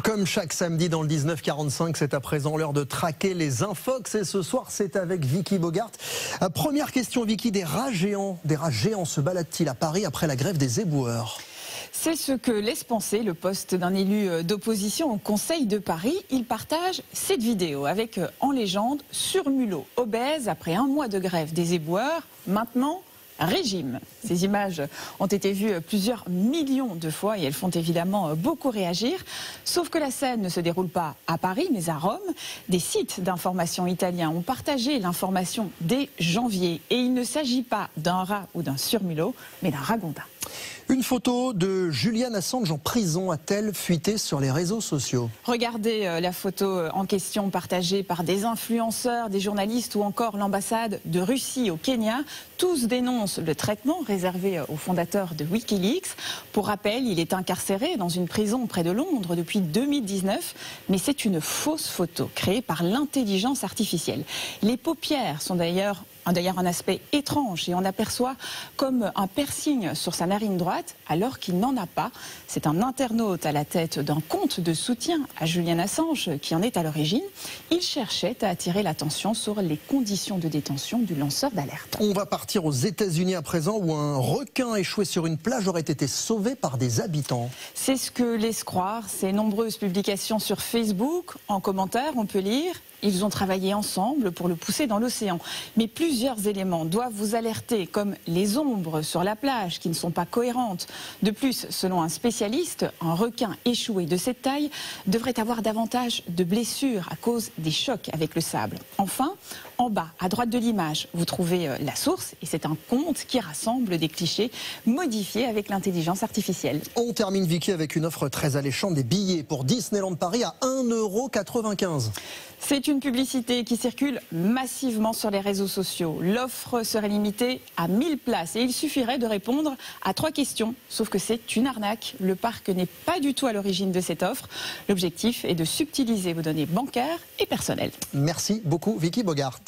Comme chaque samedi dans le 1945, c'est à présent l'heure de traquer les infox. Et ce soir, c'est avec Vicky Bogart. Première question, Vicky, des rats géants se baladent-ils à Paris après la grève des éboueurs? C'est ce que laisse penser le poste d'un élu d'opposition au Conseil de Paris. Il partage cette vidéo avec en légende surmulot obèse après un mois de grève des éboueurs. Maintenant, régime. Ces images ont été vues plusieurs millions de fois et elles font évidemment beaucoup réagir. Sauf que la scène ne se déroule pas à Paris mais à Rome. Des sites d'information italiens ont partagé l'information dès janvier. Et il ne s'agit pas d'un rat ou d'un surmulot, mais d'un ragondin. Une photo de Julian Assange en prison a-t-elle fuité sur les réseaux sociaux? Regardez la photo en question partagée par des influenceurs, des journalistes ou encore l'ambassade de Russie au Kenya. Tous dénoncent le traitement réservé au fondateur de Wikileaks. Pour rappel, il est incarcéré dans une prison près de Londres depuis 2019. Mais c'est une fausse photo créée par l'intelligence artificielle. Les paupières sont d'ailleurs un aspect étrange et on aperçoit comme un piercing sur sa narine droite alors qu'il n'en a pas. C'est un internaute à la tête d'un compte de soutien à Julian Assange qui en est à l'origine. Il cherchait à attirer l'attention sur les conditions de détention du lanceur d'alerte. On va partir aux États-Unis à présent où un requin échoué sur une plage aurait été sauvé par des habitants. C'est ce que laissent croire ces nombreuses publications sur Facebook. En commentaire, on peut lire: ils ont travaillé ensemble pour le pousser dans l'océan. Mais plusieurs éléments doivent vous alerter, comme les ombres sur la plage qui ne sont pas cohérentes. De plus, selon un spécialiste, un requin échoué de cette taille devrait avoir davantage de blessures à cause des chocs avec le sable. Enfin, en bas, à droite de l'image, vous trouvez la source et c'est un compte qui rassemble des clichés modifiés avec l'intelligence artificielle. On termine, Vicky, avec une offre très alléchante, des billets pour Disneyland Paris à 1,95 €. C'est une publicité qui circule massivement sur les réseaux sociaux. L'offre serait limitée à 1000 places et il suffirait de répondre à 3 questions. Sauf que c'est une arnaque. Le parc n'est pas du tout à l'origine de cette offre. L'objectif est de subtiliser vos données bancaires et personnelles. Merci beaucoup, Vicky Bogart.